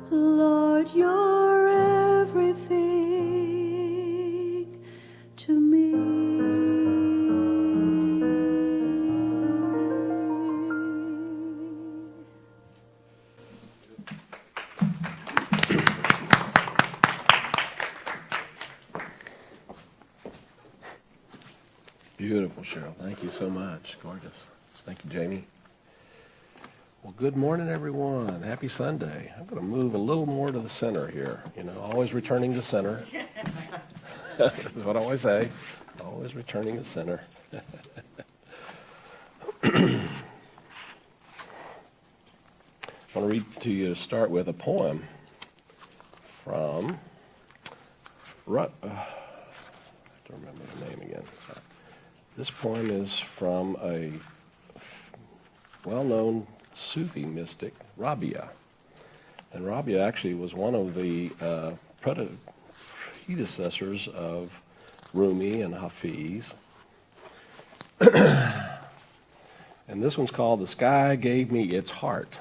Lord, you're everything to me. Beautiful, Cheryl. Thank you so much. Gorgeous. Thank you, Jamie. Well, good morning, everyone. Happy Sunday. I'm going to move a little more to the center here. You know, always returning to center. That's what I always say. Always returning to center. I want to read to you to start with a poem from I have to remember the name again. Sorry. This poem is from a well-known Sufi mystic, Rabia. And Rabia actually was one of the predecessors of Rumi and Hafiz. And this one's called "The Sky Gave Me Its Heart."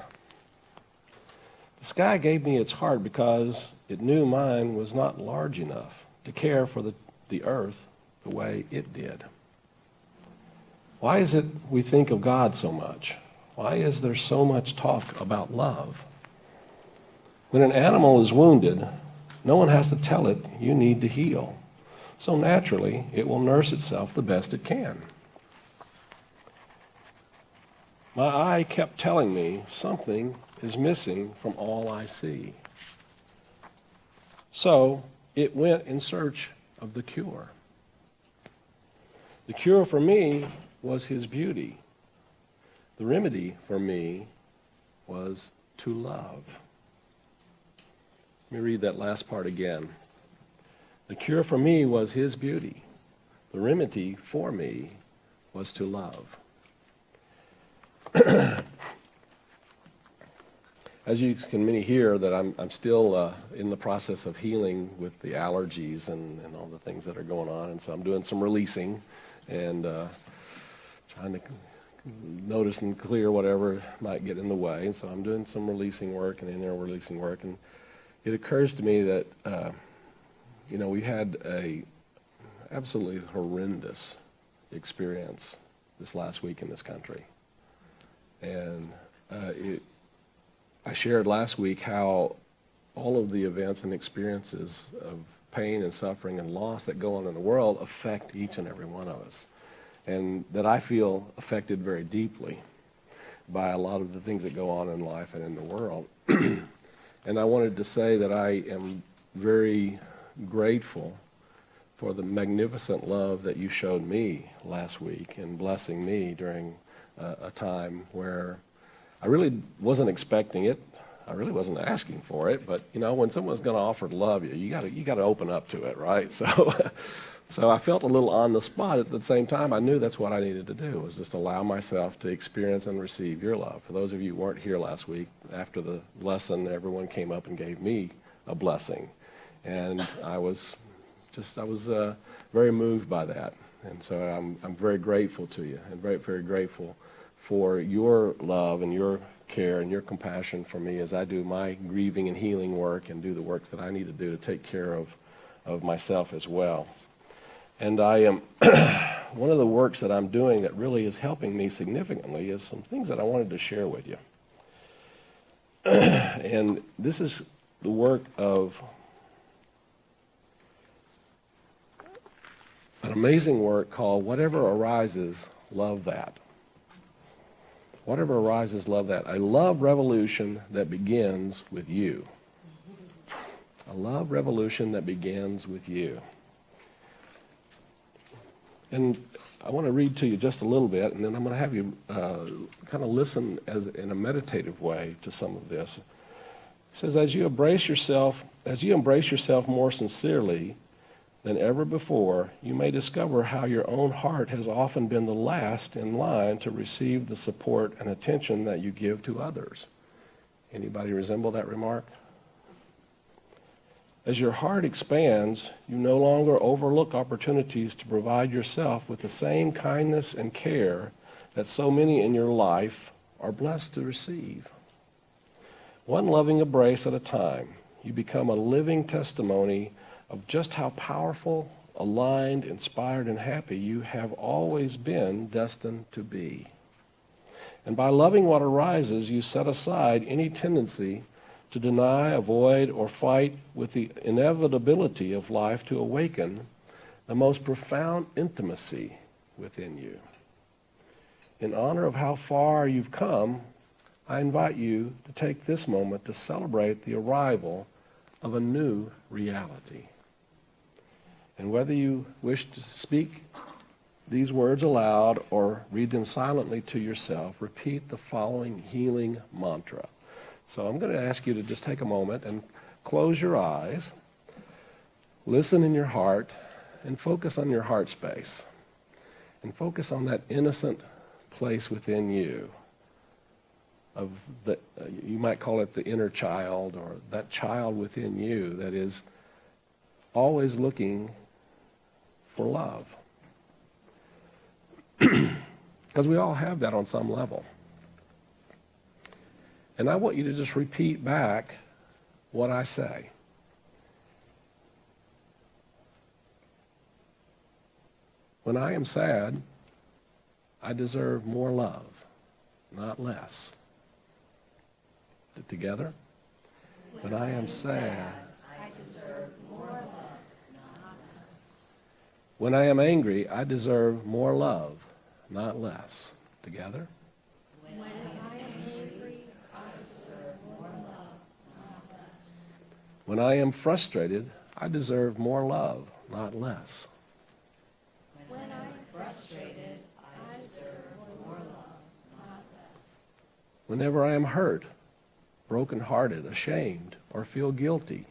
The sky gave me its heart because it knew mine was not large enough to care for the earth the way it did. Why is it we think of God so much? Why is there so much talk about love? When an animal is wounded, no one has to tell it, you need to heal. So naturally, it will nurse itself the best it can. My eye kept telling me something is missing from all I see. So it went in search of the cure. The cure for me was his beauty. The remedy for me was to love. Let me read that last part again. The cure for me was his beauty. The remedy for me was to love. As you can many hear, that I'm still in the process of healing with the allergies and all the things that are going on, and so I'm doing some releasing and trying to notice and clear whatever might get in the way. And so I'm doing some releasing work and inner releasing work, and it occurs to me that we had a absolutely horrendous experience this last week in this country, and I shared last week how all of the events and experiences of pain and suffering and loss that go on in the world affect each and every one of us, and that I feel affected very deeply by a lot of the things that go on in life and in the world. And I wanted to say that I am very grateful for the magnificent love that you showed me last week in blessing me during a time where I really wasn't expecting it. I really wasn't asking for it, but when someone's going to offer to love you, you got to open up to it, right? So I felt a little on the spot. At the same time, I knew that's what I needed to do, was just allow myself to experience and receive your love. For those of you who weren't here last week, after the lesson, everyone came up and gave me a blessing, and I was very moved by that. And so I'm very grateful to you, and very, very grateful for your love and your care and your compassion for me as I do my grieving and healing work and do the work that I need to do to take care of myself as well. And I am one of the works that I'm doing that really is helping me significantly is some things that I wanted to share with you. And this is the work of an amazing work called Whatever Arises, Love That. Whatever arises, love that. A love revolution that begins with you. A love revolution that begins with you. And I want to read to you just a little bit, and then I'm going to have you kind of listen in a meditative way to some of this. It says, as you embrace yourself more sincerely than ever before, you may discover how your own heart has often been the last in line to receive the support and attention that you give to others. Anybody resemble that remark? As your heart expands, you no longer overlook opportunities to provide yourself with the same kindness and care that so many in your life are blessed to receive. One loving embrace at a time, you become a living testimony of just how powerful, aligned, inspired, and happy you have always been destined to be. And by loving what arises, you set aside any tendency to deny, avoid, or fight with the inevitability of life to awaken the most profound intimacy within you. In honor of how far you've come, I invite you to take this moment to celebrate the arrival of a new reality. And whether you wish to speak these words aloud or read them silently to yourself, repeat the following healing mantra. So I'm going to ask you to just take a moment and close your eyes, listen in your heart, and focus on your heart space. And focus on that innocent place within you of the, you might call it the inner child, or that child within you that is always looking for love. Because we all have that on some level. And I want you to just repeat back what I say. When I am sad, I deserve more love, not less. Together? When I am sad, I deserve more love, not less. When I am angry, I deserve more love, not less. Together? When I am angry, I deserve more love, not less. When I am frustrated, I deserve more love, not less. When I'm frustrated, I deserve more love, not less. Whenever I am hurt, brokenhearted, ashamed, or feel guilty,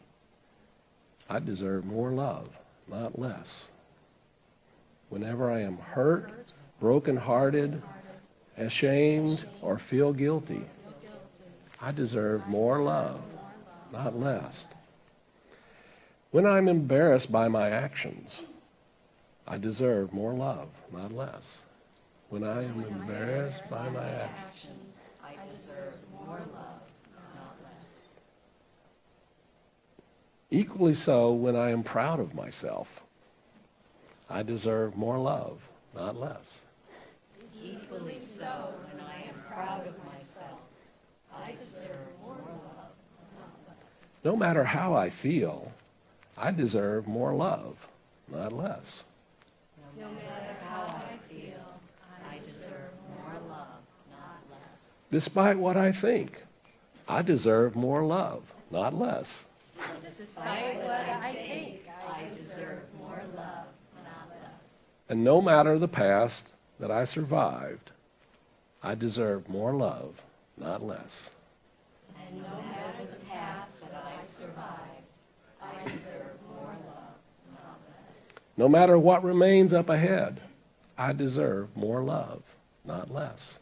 I deserve more love, not less. Whenever I am hurt, brokenhearted, ashamed, or feel guilty, I deserve more love, not less. When I'm embarrassed by my actions, I deserve more love, not less. When I am embarrassed by my actions, I deserve more love, not less. equally so when I am proud of myself, I deserve more love, not less. Equally so when I am proud of myself, I deserve more love, not less. No matter how I feel, I deserve more love, not less. No matter how I feel, I deserve more love, not less. Despite what I think, I deserve more love, not less. Despite what I think, I deserve more love, not less. And no matter the past that I survived, I deserve more love, not less. And no matter the past that I survived, I deserve more love, not less. No matter what remains up ahead, I deserve more love, not less.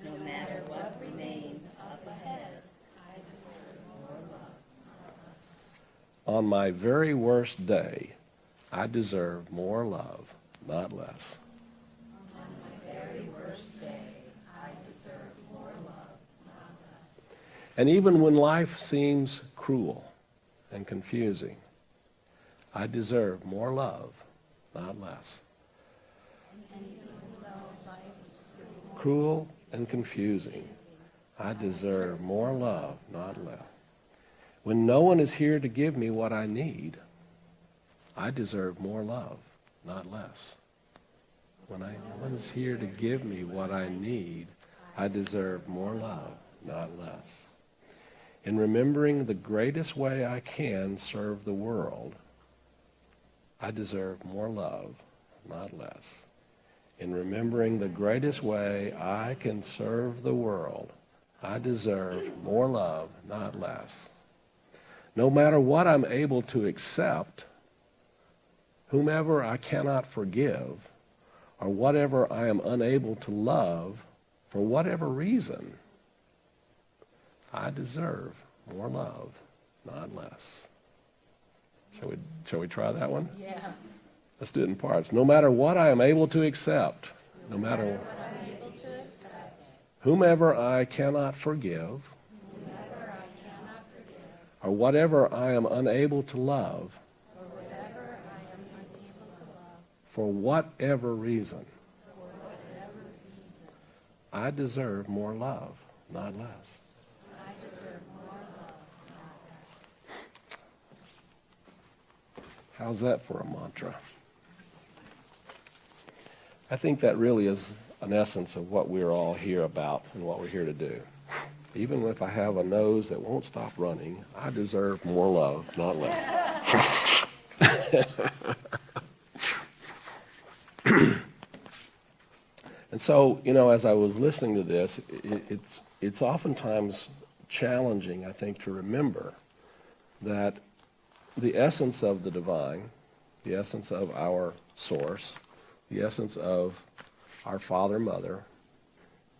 No matter what remains up ahead, I deserve more love, not less. On my very worst day, I deserve more love, not less. On my very worst day, I deserve more love, not less. And even when life seems cruel and confusing, I deserve more love, not less. Cruel and confusing, I deserve more love, not less. When no one is here to give me what I need, I deserve more love, not less. When no one is here to give me what I need, I deserve more love, not less. In remembering the greatest way I can serve the world, I deserve more love, not less. In remembering the greatest way I can serve the world, I deserve more love, not less. No matter what I'm able to accept, whomever I cannot forgive, or whatever I am unable to love, for whatever reason, I deserve more love, not less. Shall we try that one? Yeah. Let's do it in parts. No matter what I am able to accept, no matter What I'm able to whomever I cannot forgive, or whatever I am unable to love, for whatever reason, I deserve more love, not less. How's that for a mantra? I think that really is an essence of what we're all here about and what we're here to do. Even if I have a nose that won't stop running, I deserve more love, not less. And so, as I was listening to this, it's oftentimes challenging, I think, to remember that the essence of the divine, the essence of our source, the essence of our Father, Mother,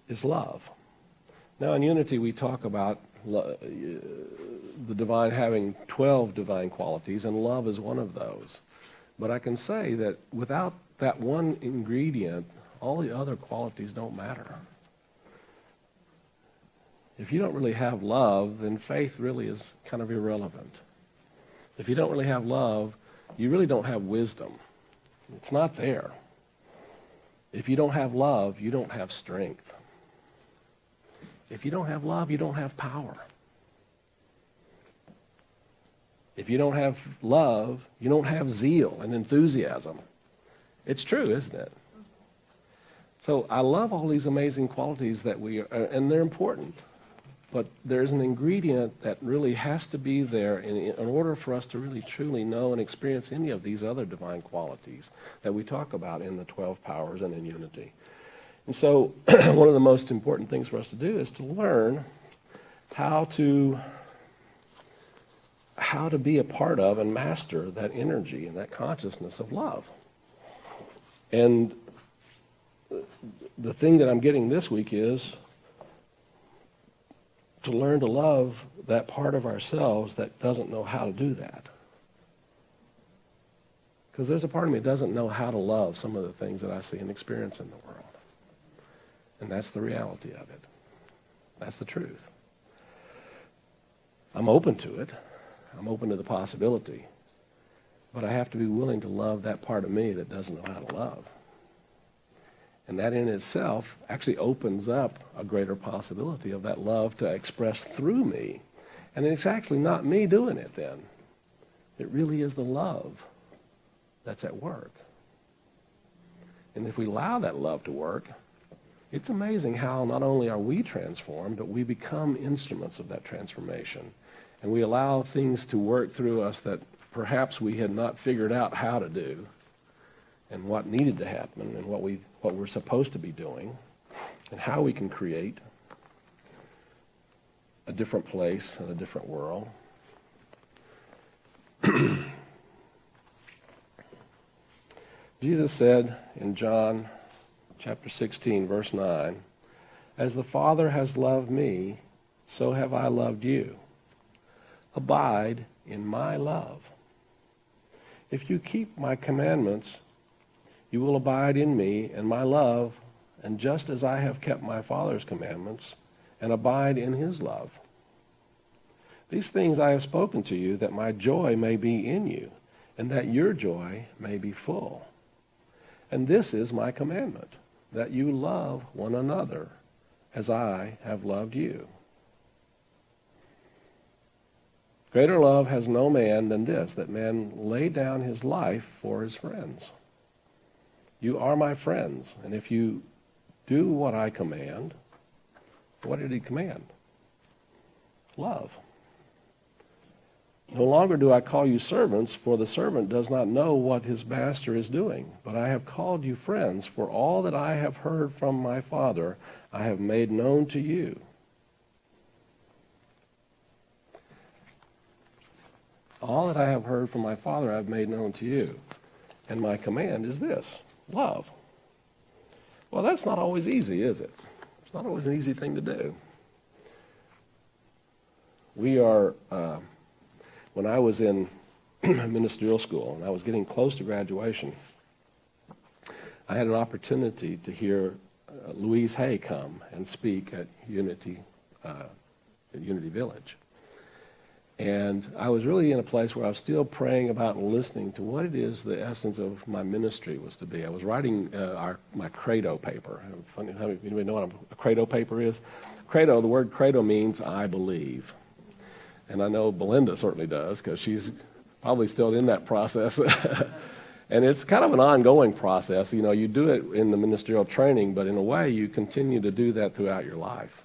is love. Now, in Unity, we talk about the divine having 12 divine qualities, and love is one of those. But I can say that without that one ingredient, all the other qualities don't matter. If you don't really have love, then faith really is kind of irrelevant. If you don't really have love, you really don't have wisdom. It's not there. If you don't have love, you don't have strength. If you don't have love, you don't have power. If you don't have love, you don't have zeal and enthusiasm. It's true, isn't it? So I love all these amazing qualities that and they're important. But there's an ingredient that really has to be there in order for us to really truly know and experience any of these other divine qualities that we talk about in the 12 powers and in Unity. And so one of the most important things for us to do is to learn how to be a part of and master that energy and that consciousness of love. And the thing that I'm getting this week is to learn to love that part of ourselves that doesn't know how to do that. Because there's a part of me that doesn't know how to love some of the things that I see and experience in the world. And that's the reality of it. That's the truth. I'm open to it. I'm open to the possibility. But I have to be willing to love that part of me that doesn't know how to love. And that in itself actually opens up a greater possibility of that love to express through me. And it's actually not me doing it then. It really is the love that's at work. And if we allow that love to work, it's amazing how not only are we transformed, but we become instruments of that transformation. And we allow things to work through us that perhaps we had not figured out how to do, and what needed to happen, and what we're supposed to be doing, and how we can create a different place and a different world. Jesus said in John chapter 16, verse 9, "As the Father has loved me, so have I loved you. Abide in my love. If you keep my commandments, you will abide in me and my love, and just as I have kept my Father's commandments and abide in his love. These things I have spoken to you, that my joy may be in you, and that your joy may be full. And this is my commandment, that you love one another as I have loved you. Greater love has no man than this, that man lay down his life for his friends. You are my friends, and if you do what I command," what did he command? Love. "No longer do I call you servants, for the servant does not know what his master is doing. But I have called you friends, for all that I have heard from my Father I have made known to you." All that I have heard from my Father I have made known to you. And my command is this: love. Well, that's not always easy, is it? It's not always an easy thing to do. We are, when I was in ministerial school and I was getting close to graduation, I had an opportunity to hear Louise Hay come and speak at Unity Village. And I was really in a place where I was still praying about and listening to what it is the essence of my ministry was to be. I was writing my credo paper. Funny, anybody know what a credo paper is? Credo, the word credo means I believe. And I know Belinda certainly does, because she's probably still in that process. And it's kind of an ongoing process. You know, you do it in the ministerial training, but in a way you continue to do that throughout your life.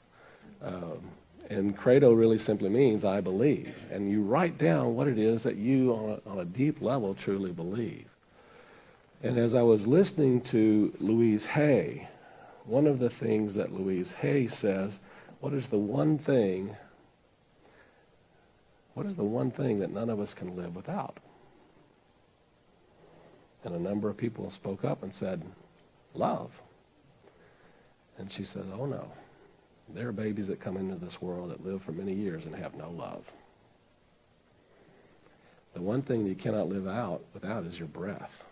And credo really simply means I believe. And you write down what it is that you, on a deep level, truly believe. And as I was listening to Louise Hay, one of the things that Louise Hay says, what is the one thing that none of us can live without? And a number of people spoke up and said, love. And she said, oh no. There are babies that come into this world that live for many years and have no love. The one thing you cannot live without is your breath.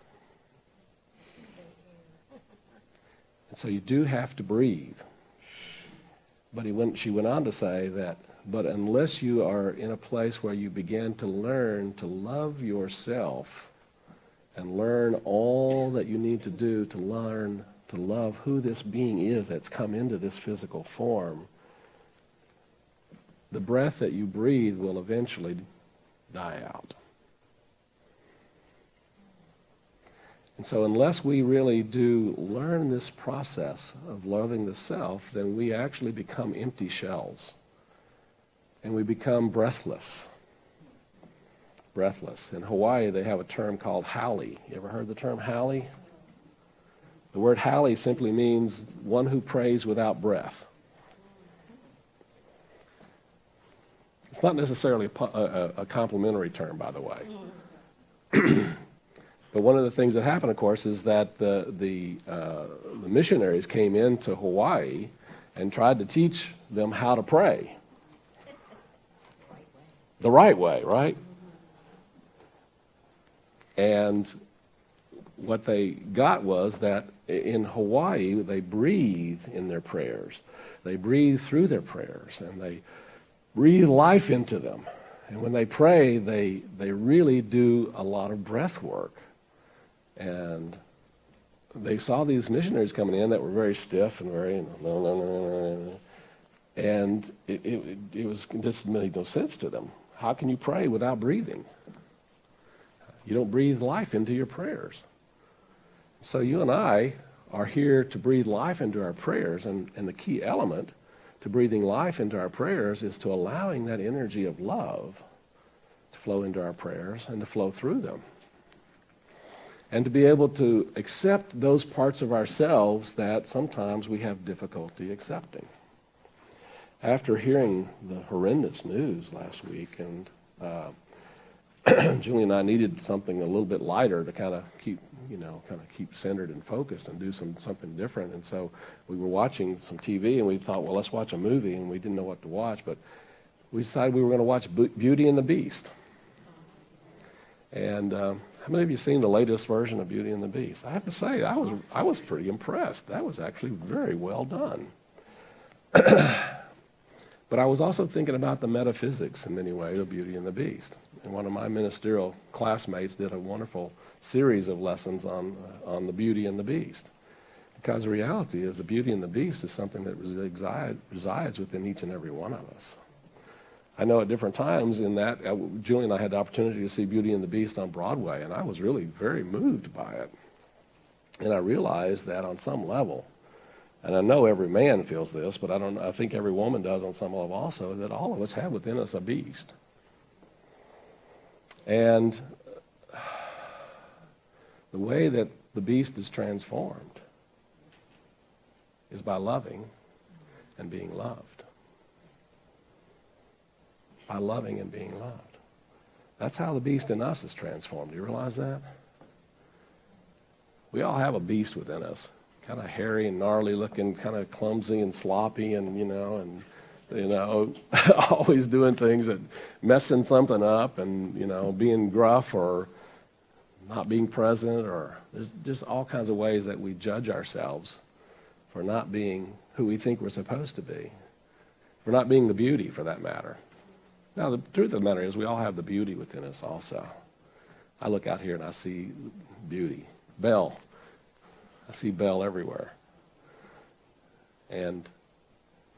And so you do have to breathe. But she went on to say that, but unless you are in a place where you begin to learn to love yourself and learn all that you need to do to learn to love who this being is that's come into this physical form, the breath that you breathe will eventually die out. And so unless we really do learn this process of loving the self, then we actually become empty shells. And we become breathless. Breathless. In Hawaii, they have a term called hale. You ever heard the term hale? The word hale simply means one who prays without breath. It's not necessarily a complimentary term, by the way. But one of the things that happened, of course, is that the missionaries came into Hawaii and tried to teach them how to pray. The right way, right? And what they got was that in Hawaii, they breathe in their prayers. They breathe through their prayers, and they breathe life into them. And when they pray, they really do a lot of breath work. And they saw these missionaries coming in that were very stiff and very, and it just made no sense to them. How can you pray without breathing? You don't breathe life into your prayers. So you and I are here to breathe life into our prayers, and the key element to breathing life into our prayers is to allowing that energy of love to flow into our prayers and to flow through them. And to be able to accept those parts of ourselves that sometimes we have difficulty accepting. After hearing the horrendous news last week, and Julie and I needed something a little bit lighter to kind of keep centered and focused and do something different. And so we were watching some TV, and we thought, well, let's watch a movie, and we didn't know what to watch, but we decided we were going to watch Beauty and the Beast. And how many of you seen the latest version of Beauty and the Beast? I have to say, I was pretty impressed. That was actually very well done. But I was also thinking about the metaphysics, in many ways, of Beauty and the Beast. And one of my ministerial classmates did a wonderful series of lessons on the Beauty and the Beast. Because the reality is the Beauty and the Beast is something that resides within each and every one of us. I know at different times in that, Julie and I had the opportunity to see Beauty and the Beast on Broadway, and I was really very moved by it. And I realized that on some level, and I know every man feels this, but I think every woman does on some level also, is that all of us have within us a beast. And the way that the beast is transformed is by loving and being loved. By loving and being loved. That's how the beast in us is transformed. Do you realize that? We all have a beast within us. Kind of hairy and gnarly looking, kind of clumsy and sloppy, and always doing things that messing something up, and being gruff or not being present, or there's just all kinds of ways that we judge ourselves for not being who we think we're supposed to be, for not being the beauty, for that matter. Now, the truth of the matter is we all have the beauty within us also. I look out here and I see beauty. Belle. I see Belle everywhere. And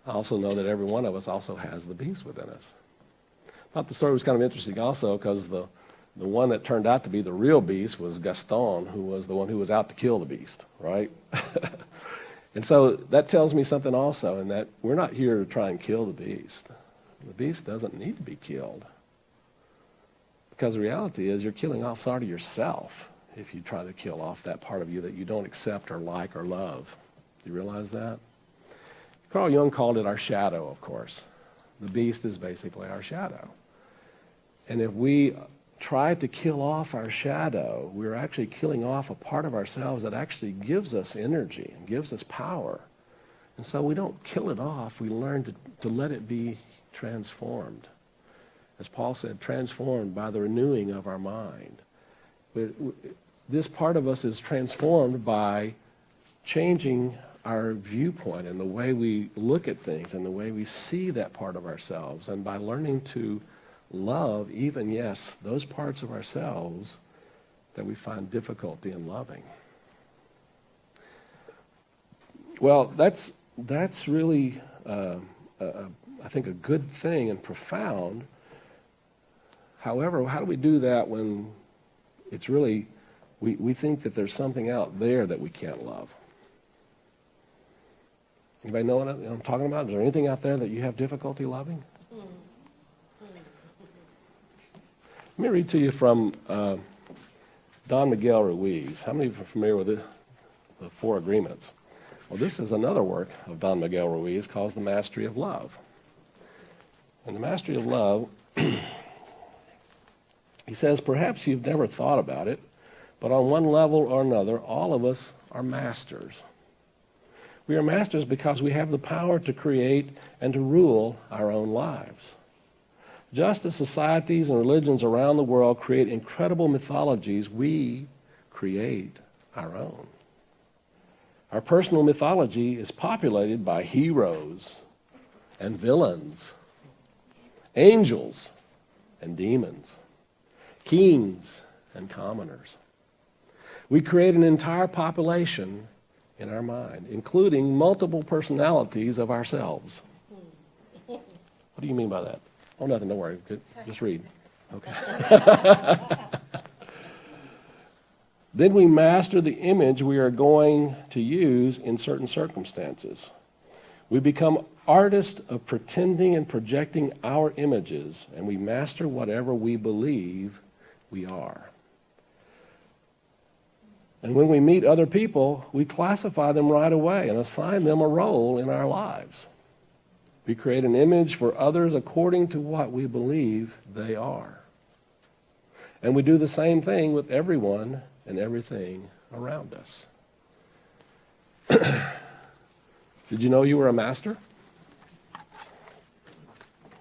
I also know that every one of us also has the beast within us. I thought the story was kind of interesting also because the one that turned out to be the real beast was Gaston, who was the one who was out to kill the beast, right? And so that tells me something also, in that we're not here to try and kill the beast. The beast doesn't need to be killed. Because the reality is you're killing off sort of yourself if you try to kill off that part of you that you don't accept or like or love. Do you realize that? Carl Jung called it our shadow, of course. The beast is basically our shadow. And if we try to kill off our shadow, we're actually killing off a part of ourselves that actually gives us energy and gives us power. And so we don't kill it off. We learn to let it be transformed. As Paul said, transformed by the renewing of our mind. This part of us is transformed by changing our viewpoint and the way we look at things and the way we see that part of ourselves, and by learning to love even, yes, those parts of ourselves that we find difficulty in loving. Well, that's really, I think, a good thing and profound. However, how do we do that when it's really, we think that there's something out there that we can't love? Anybody know what I'm talking about? Is there anything out there that you have difficulty loving? Let me read to you from Don Miguel Ruiz. How many of you are familiar with the Four Agreements? Well, this is another work of Don Miguel Ruiz called The Mastery of Love. And the Mastery of Love, he says, perhaps you've never thought about it, but on one level or another, all of us are masters. We are masters because we have the power to create and to rule our own lives. Just as societies and religions around the world create incredible mythologies, we create our own. Our personal mythology is populated by heroes and villains, angels and demons, kings and commoners. We create an entire population in our mind, including multiple personalities of ourselves. What do you mean by that? Oh, nothing, don't worry. Good. Just read. Okay. Then we master the image we are going to use in certain circumstances. We become artists of pretending and projecting our images, and we master whatever we believe we are. And when we meet other people, we classify them right away and assign them a role in our lives. We create an image for others according to what we believe they are. And we do the same thing with everyone and everything around us. Did you know you were a master?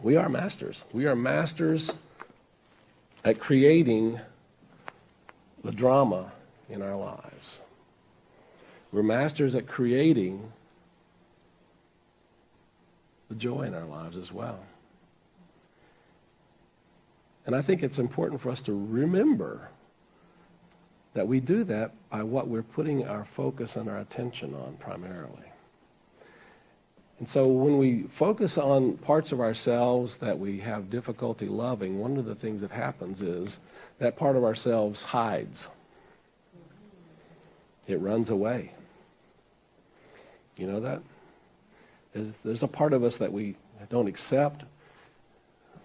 We are masters. We are masters at creating the drama in our lives. We're masters at creating the joy in our lives as well. And I think it's important for us to remember that we do that by what we're putting our focus and our attention on primarily. And so when we focus on parts of ourselves that we have difficulty loving, one of the things that happens is that part of ourselves hides. It runs away. You know that? There's a part of us that we don't accept.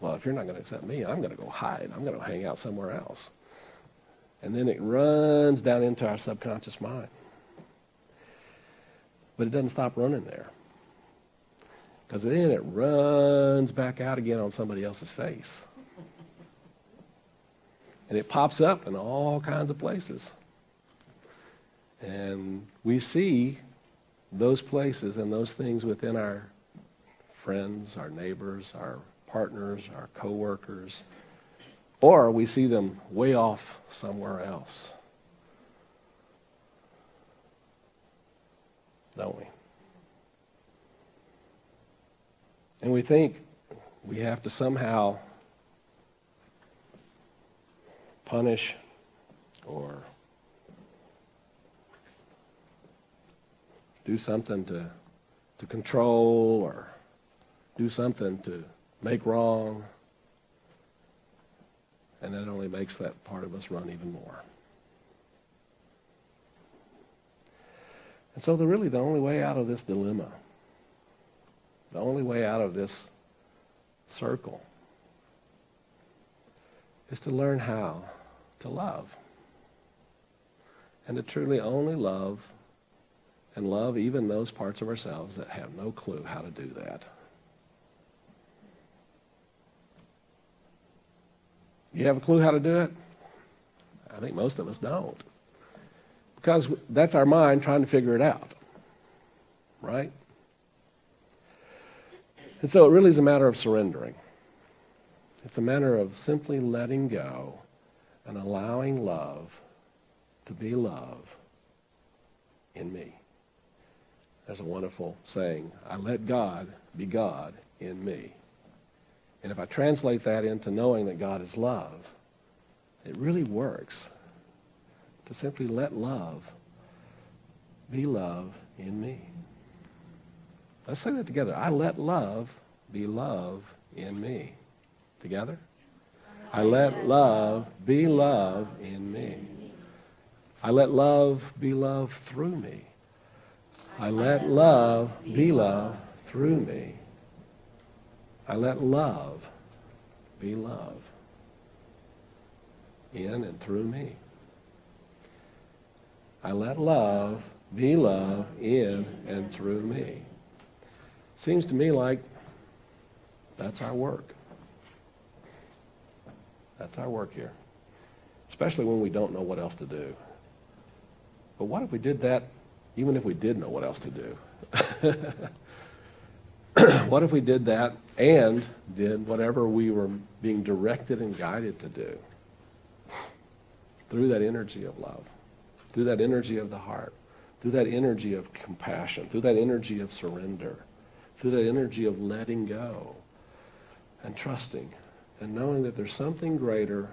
Well, if you're not going to accept me, I'm going to go hide. I'm going to hang out somewhere else. And then it runs down into our subconscious mind. But it doesn't stop running there. Because then it runs back out again on somebody else's face. And it pops up in all kinds of places. And we see those places and those things within our friends, our neighbors, our partners, our coworkers, or we see them way off somewhere else. Don't we? And we think we have to somehow punish or do something to control or do something to make wrong. And that only makes that part of us run even more. And so the only way out of this dilemma, the only way out of this circle, is to learn how to love. And to truly only love, and love even those parts of ourselves that have no clue how to do that. You have a clue how to do it? I think most of us don't. Because that's our mind trying to figure it out, right? And so it really is a matter of surrendering. It's a matter of simply letting go and allowing love to be love in me. There's a wonderful saying, I let God be God in me. And if I translate that into knowing that God is love, it really works to simply let love be love in me. Let's say that together. I let love be love in me. Together? I let love be love in me. I let love be love through me. I let love be love through me. I let love be love in and through me. I let love be love in and through me. Seems to me like that's our work. That's our work here. Especially when we don't know what else to do. But what if we did that even if we did know what else to do? What if we did that and did whatever we were being directed and guided to do through that energy of love, through that energy of the heart, through that energy of compassion, through that energy of surrender, through that energy of letting go and trusting and knowing that there's something greater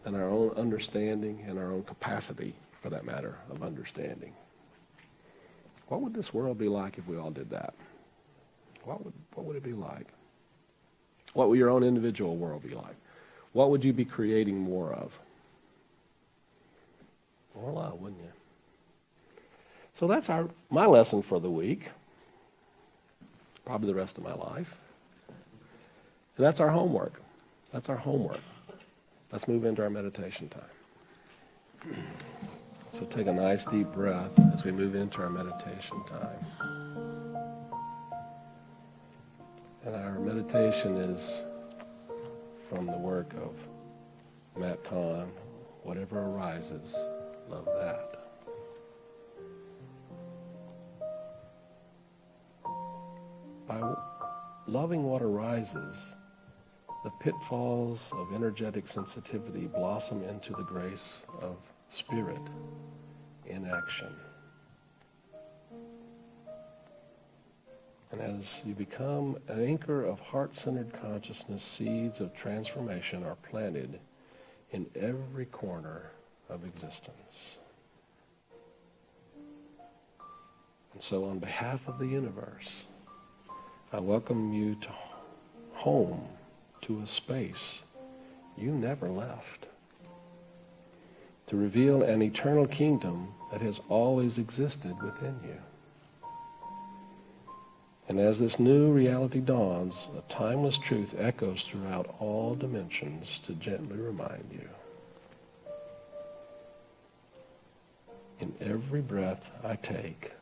than our own understanding and our own capacity, for that matter, of understanding. What would this world be like if we all did that? What would it be like? What would your own individual world be like? What would you be creating more of? More love, wouldn't you? So that's my lesson for the week. Probably the rest of my life. And that's our homework. That's our homework. Let's move into our meditation time. So take a nice deep breath as we move into our meditation time. And our meditation is from the work of Matt Kahn, Whatever Arises, Love That. By loving what arises, the pitfalls of energetic sensitivity blossom into the grace of spirit in action. And as you become an anchor of heart-centered consciousness, seeds of transformation are planted in every corner of existence. And so on behalf of the universe, I welcome you to home, to a space you never left, to reveal an eternal kingdom that has always existed within you. And as this new reality dawns, a timeless truth echoes throughout all dimensions to gently remind you. In every breath I take,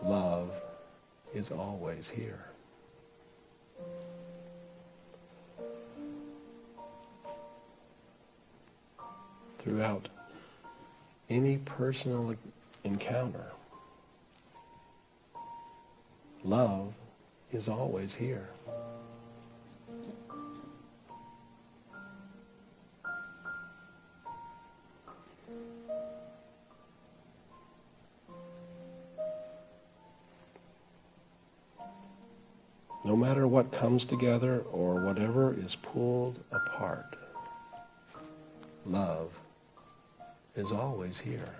love is always here. Throughout any personal encounter, love is always here. No matter what comes together or whatever is pulled apart, love is always here.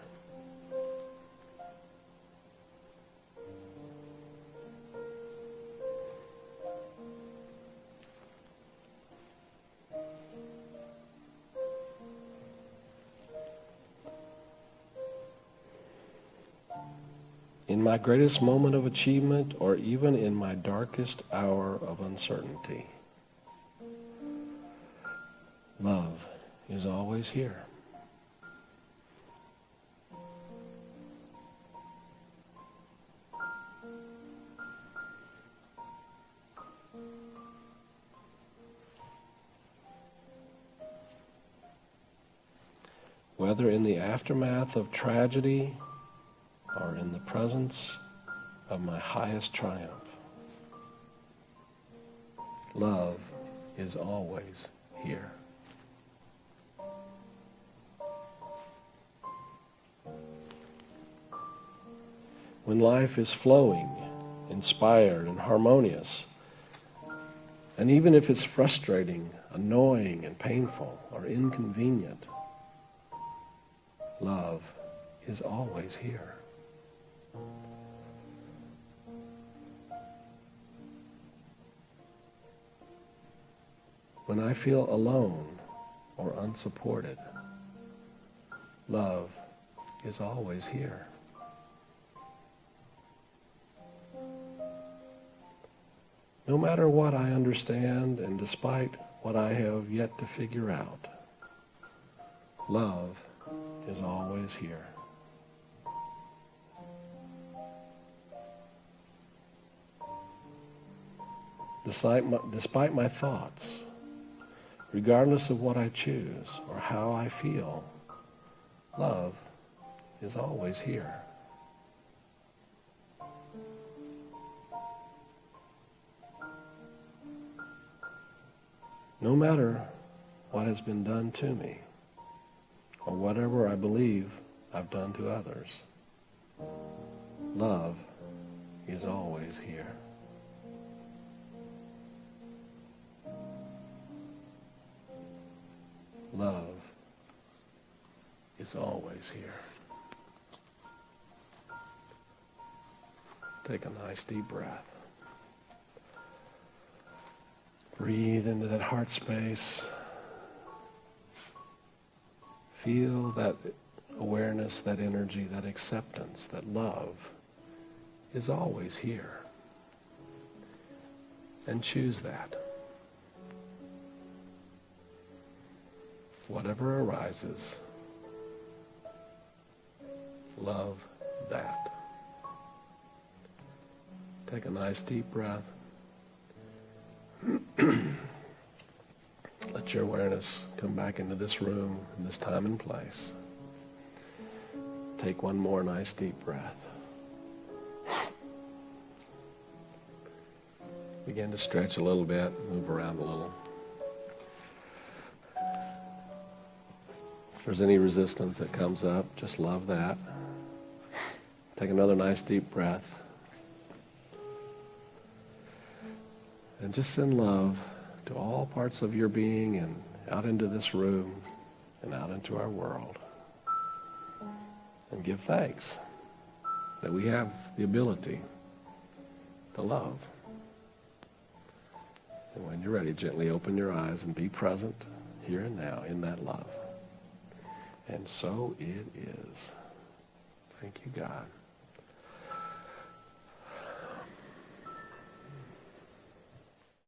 In my greatest moment of achievement, or even in my darkest hour of uncertainty, love is always here. Whether in the aftermath of tragedy or in the presence of my highest triumph, love is always here. When life is flowing, inspired, and harmonious, and even if it's frustrating, annoying, and painful, or inconvenient, love is always here. When I feel alone or unsupported, love is always here. No matter what I understand and despite what I have yet to figure out, love is always here. Despite my thoughts, regardless of what I choose or how I feel, love is always here. No matter what has been done to me, or whatever I believe I've done to others, love is always here. Love is always here. Take a nice deep breath. Breathe into that heart space. Feel that awareness, that energy, that acceptance, that love is always here. And choose that. Whatever arises, love that. Take a nice deep breath. Let your awareness come back into this room, in this time and place. Take one more nice deep breath. Begin to stretch a little bit, move around a little. If there's any resistance that comes up, just love that. Take another nice deep breath. And just send love to all parts of your being and out into this room and out into our world. And give thanks that we have the ability to love. And when you're ready, gently open your eyes and be present here and now in that love. And so it is. Thank you, God.